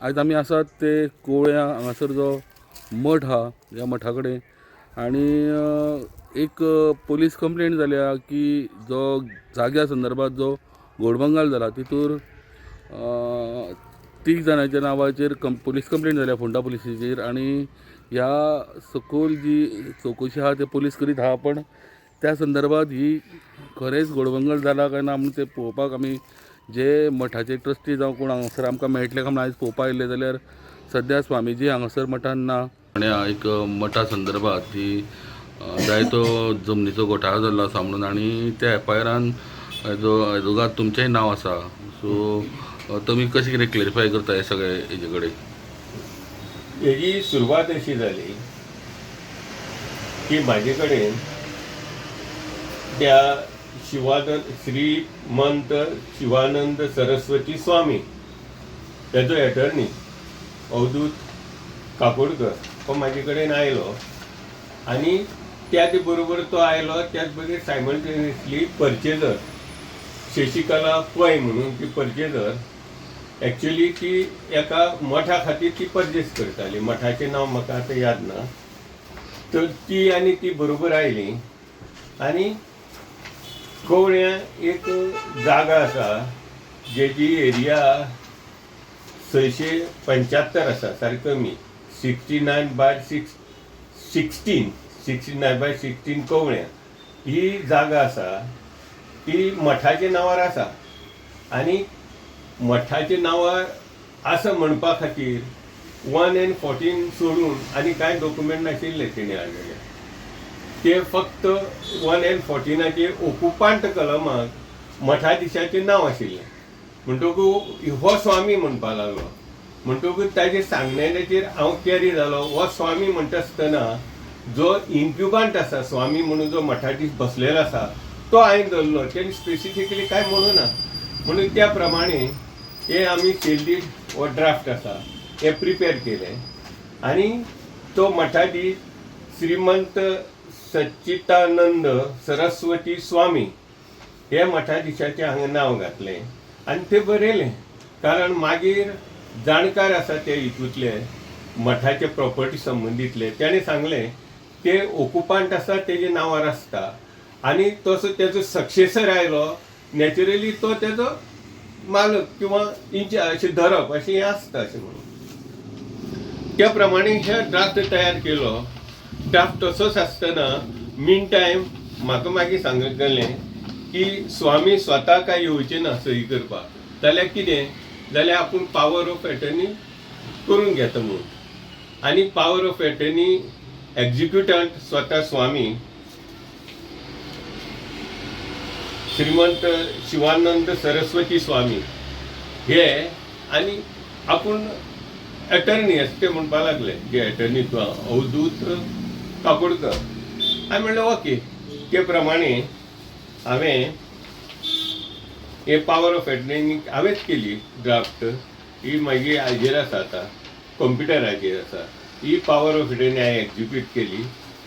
आज आमी आसात ते कोवळ्या हांगासर जो मठ हा ह्या मठा कडेन आनी एक पोलीस कंप्लेंट जाल्या की जो जाग्या संदर्भात जो घोडबंगाल जाला तितूर 3 जाणांच्या नांवाचेर पोलीस कंप्लेंट जाल्या फोंडा पुलिसेचेर आनी ह्या सखोल जी चवकशी आहा ते पोलीस करीत आहा पण त्या संदर्भात ही खरेंच घोडबंगाल जाला काय ना म्हणून ते पळोवपाक आमी जे मठाचे ट्रस्टी जावं कोण हांगासर आमकां मेळटले काय म्हणून आयज पळोवपाक आयिल्ले जाल्यार सद्या स्वामीजी हांगासर मठान ना आनी एक मठा संदर्भात ही जायतो जमनीचो घोटाळो जाल्लो आसा म्हणून आनी त्या एफआयआरान दोगांत तुमचेंय नांव आसा सो तुमी कशें कितें क्लेरिफाय करता हे सगळे हेजे कडेन. हेजी सुरवात अशी जाली की म्हाजे कडेन त्या श्रीमंत शिवानंद सरस्वती स्वामी तेजो एटर्नी अवधूत काकोडकर तो म्हाजे कडेन आयलो आनी त्याच बरोबर तो आयलो त्याच बरोबर सायमल्टेनियसली परचेजर शशिकला पै म्हणून ती परचेजर एक्चुअली ती एका मठा खातीर ती परचेस करताली. मठाचें नांव म्हाका आतां याद ना. तर ती आनी ती बरोबर आयली आनी कोवळ्या एक जागा आसा जेची एरिया 675 आसा सारकी कमी 69/16 कोवळ्या ही जागा आसा ती मठाच्या नांवार आसा आनी मठाच्या नांवार आसा म्हणपा खातीर 1 and 14 सोडून आनी कांय डॉक्युमेंट नाशिल्ले तेणे हाडलेले. ते फक्त 1 and 14 ओकुपांट कलमाक मठाधीशाचें नांव आशिल्लें. म्हणटकूच हो स्वामी म्हणपा लागलो. म्हणटकूच ताजे सांगण्याचेर हांव कॅरी जालो. हो स्वामी म्हणटा आसतना जो इन्क्युबंट आसा स्वामी म्हणून जो मठाधीश बसलेलो आसा तो हांवें धरलो. तेणी स्पेसिफिकली कांय म्हणूं ना म्हणून त्या प्रमाणे हे आमी सेल्डीड हो ड्राफ्ट आसा हे प्रिपेर केले आनी तो मठाधीश श्रीमंत सच्चिदानंद सरस्वती स्वामी हे मठाधीशाचें हांगा नांव घातलें आनी तें बरयलें. कारण मागीर जाणकार आसा ते हितूंतले मठाचे प्रॉपर्टी संबंदीतले तेणें सांगलें ते ओकुपांट आसा तेजे नांवार आसता आनी तसो तेजो सक्सेसर आयलो नॅचरली तो तेजो मालक किंवा इंचार्ज अशें धरप अशें हें आसता अशें म्हणून त्या प्रमाणे हे ड्राफ्ट तयार केलो. ड्राफ्ट तसोच आसतना मीन टायम म्हाका मागीर सांगलें की स्वामी स्वता काय येवचें ना सही करपाक जाल्यार कितें जाल्यार आपूण पावर ऑफ एटर्नी करून घेता म्हणून आनी पावर ऑफ एटर्नी एक्झिक्युटंट स्वता स्वामी श्रीमंत शिवानंद सरस्वती स्वामी हे आनी आपूण एटर्नी अशें ते म्हणपा लागले जे एटर्नी तो अवधूत काकोडकर. हांवें म्हणलें ओके. ते प्रमाणे हांवें हे पावर ऑफ एटर्नी हांवेंच केली ड्राफ्ट. ही मागीर हाजेर आसा आतां कंप्युटराचेर आसा. ही पावर ऑफ एटर्नी हांवें एक्झिक्यूट केली.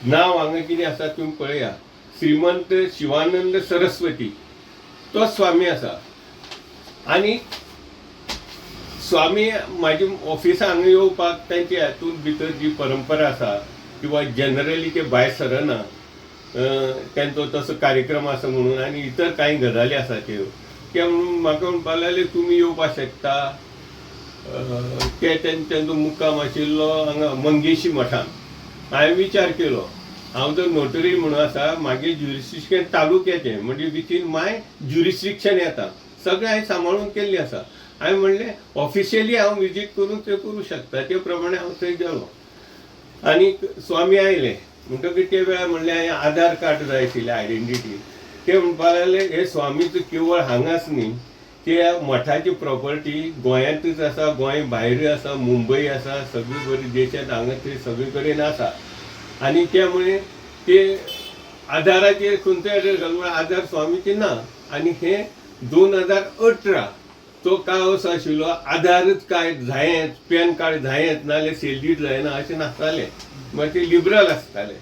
नांव हांगा कितें आसा तुमी पळया श्रीमंत शिवानंद सरस्वती तो स्वामी आसा आनी स्वामी म्हाजे ऑफिसा हांगा येवपाक तांचे हातूंत भितर जी परंपरा आसा किंवा जनरली ते भायर सरना तेंचो तसो कार्यक्रम आसा म्हणून आनी इतर कांय गजाली आसा त्यो ते म्हणून म्हाका म्हणपा लागले तुमी येवपाक शकता. ते तेंचो मुक्काम आशिल्लो हांगा मंगेशी मठान. हांवें विचार केलो हांव जर नोटरी म्हणून आसा मागीर ज्युरिस्डिक्शन तालुक्याचें म्हणजे विथीन माय ज्युरिस्डिक्शन येता सगळें हांवें सांबाळून केल्लें आसा. हांवें म्हणलें ऑफिशियली हांव विजीट करून ते करूं शकता. ते प्रमाणे हांव थंय गेलो आनी स्वामी आयले म्हणटकीर ते वेळार म्हणलें हांवें आधार कार्ड जाय आशिल्लें आयडेंटिटी. ते म्हणपा लागले हे स्वामीचो केवळ हांगाच न्ही ते मठाची प्रॉपर्टी गोंयांतूच आसा गोंय भायर आसा मुंबय आसा सगळी बरी देशांत हांगा थंय सगळे कडेन आसा आनी त्यामुळे ते आधाराचेर खंयचो एड्रेस घालून आधार स्वामीचे ना आनी हे 2018 तो काळ असो आशिल्लो आधारच काय जायेंच पॅन कार्ड जायेंच नाल्यार सेल्डीड जायना अशें नासतालें. मागीर ते लिबरल आसताले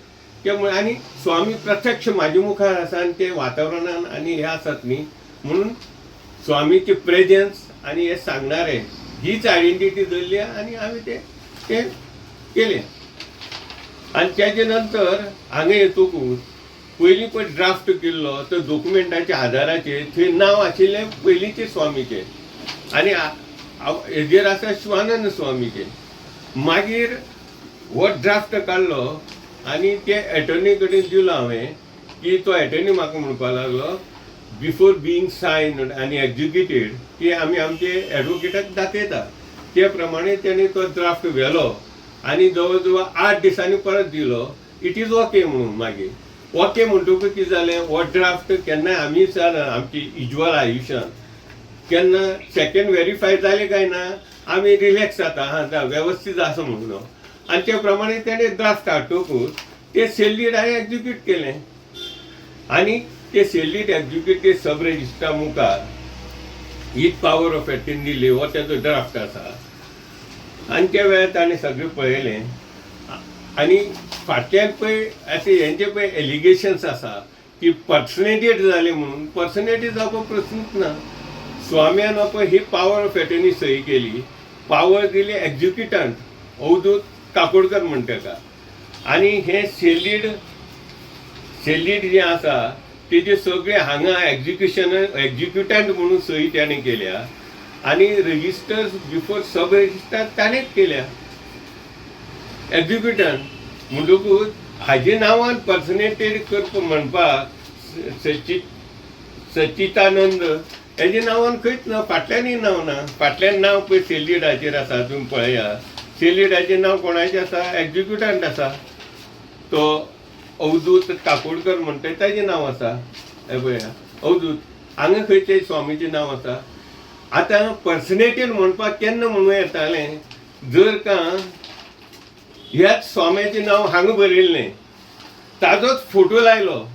त्यामुळे आनी स्वामी प्रत्यक्ष म्हाजे मुखार आसा आनी ते वातावरणान आनी हे आसात न्ही म्हणून स्वामीचे प्रेजन्स आनी हे सांगणारे हीच आयडेंटिटी धरली आणि आम्ही ते केले. आणि त्याच्या नंतर हांगा येतकूच पयलीं पळय ड्राफ्ट केल्लो तो डॉक्युमेंटाच्या आधाराचेर थंय नांव आशिल्लें पयलींचे स्वामीचें आनी हेजेर आसा शिवानंद स्वामीचें. मागीर हो ड्राफ्ट काडलो आनी ते एटर्नी कडेन दिलो हांवें की तो एटर्नी म्हाका म्हणपाक लागलो बिफोर बिईंग सायन्ड आनी एक्झिक्युटेड की आमी आमचे एडवोकेटाक दाखयता. ते प्रमाणे तेणें तो ड्राफ्ट व्हेलो आनी जवळ जवळ 8 दिसांनी परत दिलो. इट इज ओके म्हणून. मागीर ओके म्हणटकूच कितें जालें, हो ड्राफ्ट केन्नाय आमी सर आमची इज्वल आयुश्यान केन्ना सेकंड व्हेरीफाय जालें काय ना आमी रिलॅक्स जाता, हां वेवस्थीत आसा म्हणून. आनी त्या प्रमाणे तेणें ड्राफ्ट हाडटकूच ते सेल्लीड हांवें एक्झिक्यूट केलें आनी ते सेल्लीड एक्झिक्यूट सब रेजिस्ट्रा मुखार हीच पावर ऑफ एटर्नी दिली. हो तेजो ड्राफ्ट आसा. आनी त्या वेळार ताणें सगळें पळयलें आनी फाटल्यान पळय अशें हेंचे पळय एलिगेशन्स आसा की पर्सनेटेड जालें म्हणून. पर्सनेटेड जावपाक प्रश्नूच ना. स्वाम्यान पळय ही पावर ऑफ एटर्नी सही केली, पावर दिली एक्झिक्युटंट अवधूत काकोडकर म्हण ताका. आनी हे सेल्लीड जें आसा तेजे सगळे हांगा एक्झिक्युटंट म्हणून सही त्याने केल्या आनी रजिस्टर्स बिफोर सब रजिस्टर ताणेंच केल्या एक्झिक्युटंट. म्हणटकूच हाजे नांवान पर्सनेटेड करप म्हणपाक सच्चिदानंद हेजे नांवान खंयच ना, फाटल्यानय नांव ना. फाटल्यान नांव पळय सेल्लीडाचेर आसा, तुमी पळयात. सेल्लीडाचें नांव कोणाचें आसा, एक्झिक्युटंट आसा. तो अवधूत काकोडकर म्हणटा ताजें नांव आसा. हे पळया अवधूत. हांगा खंयचें स्वामीचें नांव आसा. आतां पर्सनेटेड म्हणपाक केन्ना म्हणूं येतालें जर का ह्याच स्वाम्याचें नांव हांगा बरयल्लें, ताजोच फोटो लायलो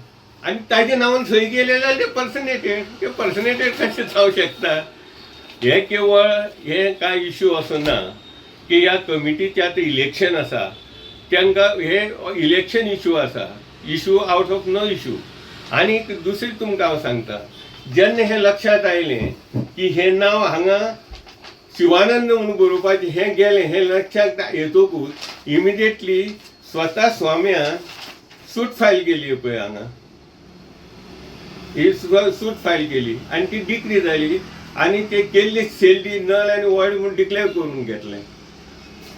आनी ताज्या नांवान सही केलें जाल्यार तें पर्सनेटेड. तें पर्सनेटेड कशें जावं शकता. हे केवळ हे कांय इश्यू असो ना की ह्या कमिटीचें आतां इलेक्शन आसा तांकां हे इलेक्शन इश्यू आसा, issue out of no issue. आनी दुसरी तुमकां हांव सांगता, जेन्ना हें लक्षात आयलें की हें नांव हांगा शिवानंद म्हणून बरोवपाचें हें गेलें, हें लक्षात येतकूच इमिडिएटली स्वता स्वाम्यान सूट फायल केली पळय हांगा. ही सूट फायल केली आनी ती डिक्री जाली आनी ते केल्ली सेल्डी नल आनी वॉयड म्हणून डिक्लेअर करून घेतलें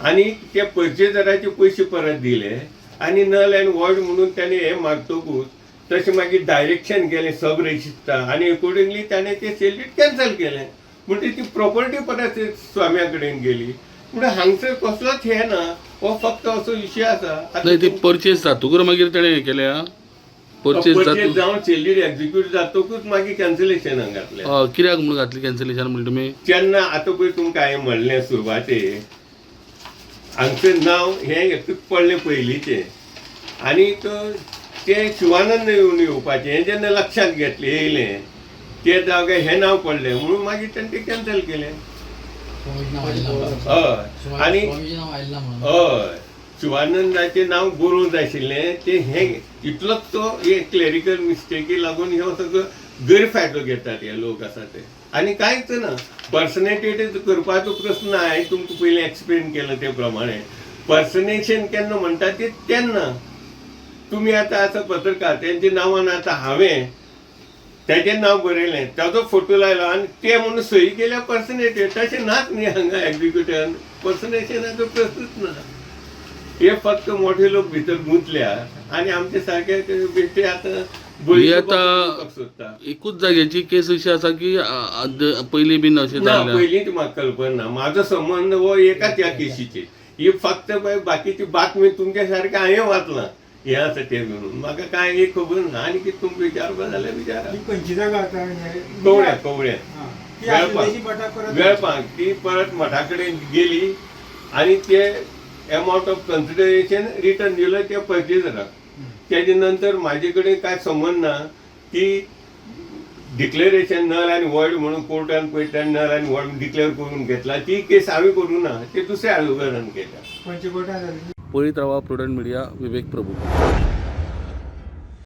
आनी ते पर्चेजराचे पयशे परत दिले आनी नल आनी वॉयड म्हणून ताणें हें मागतकूच तशें मागीर डायरेक्शन गेलें सब रजिस्ट्रार आनी अकॉर्डिंगली ताणें तें सेल्डी कॅन्सल केलें. म्हणजे ती प्रॉपर्टी परत स्वाम्या कडेन गेली. म्हणजे हांगसर कसलोच हे ना, हो फक्त असो विशय आसा. नाही ती परचेस जातकूच मागीर ताणें हें केल्या. परचेस जावन सेल्डी एक्झिक्यूट जातकूच मागीर कॅन्सलेशनाक घातलें. कित्याक म्हणून घातली कॅन्सलेशन म्हणटा तुमी? तेन्ना आतां पळय तुमकां हांवें म्हणलें सुरवातेक हांगचें नांव हें एकूच पडलें पयलींचें आनीक तें शिवानंद येवपाचें हें जेन्ना लक्षांत घेतलें येयलें ते जाग्यार हें नांव पडलें म्हणून मागीर तेणें तें कॅन्सल केलें. हय. आनी हय शिवानंदाचें नांव बरोवंक जाय आशिल्लें तें हें इतलोच तो एक क्लॅरिकल मिस्टेकी लागून ह्यो सगळो गैरफायदो घेतात हे लोक आसा ते. आनी कांयच ना. पर्सनेटेड करपाचो प्रश्न हांवें तुमकां पयलीं एक्सप्लेन केलो ते प्रमाणे. पर्सनेशन केन्ना म्हणटा ते तेन्ना तुमी आतां आसा पत्रकार तेंच्या नांवान आतां हांवें तेजें नांव बरयलें, ताजो फोटो लायलो आनी ते म्हणून सही केल्या पर्सनेटेड. तशें नाच न्ही हांगा एक्झिक्युटन. पर्सनेशनाचो प्रश्नच ना. हे फक्त मोठे लोक भितर गुंतल्या आनी आमचे सारके बेश्टे आतां आतां एकूच जाग्याची केस अशी आसा की पयलीं बीन अशें जालें? पयलींच म्हाका कल्पना ना. म्हाजो संबंद हो एकाच ह्या केशीचेर. ही फक्त पळय बाकीची बातमी तुमच्या सारकें हांवें वाचलां हें आसा तें म्हणून. म्हाका कांय एक खबर ना. आनी कितें तुमकां विचारपा जाल्यार विचारा. वेळपाक ती परत मठा कडेन गेली आनी ते अमावंट ऑफ कन्सिडरेशन रिटर्न दिलो त्या पर्चेजराक. तेजे नंतर म्हाजे कडेन कांय संबंद ना. ती डिक्लेरेशन नल आनी वॉयड म्हणून कोर्टान पळयता नल आनी वॉयड डिक्लेअर करून घेतला. ती केस हांवें करूं ना. ते दुसऱ्या आयोगान केल्या. पळयत रावा प्रुडंट मिडिया. विवेक प्रभू.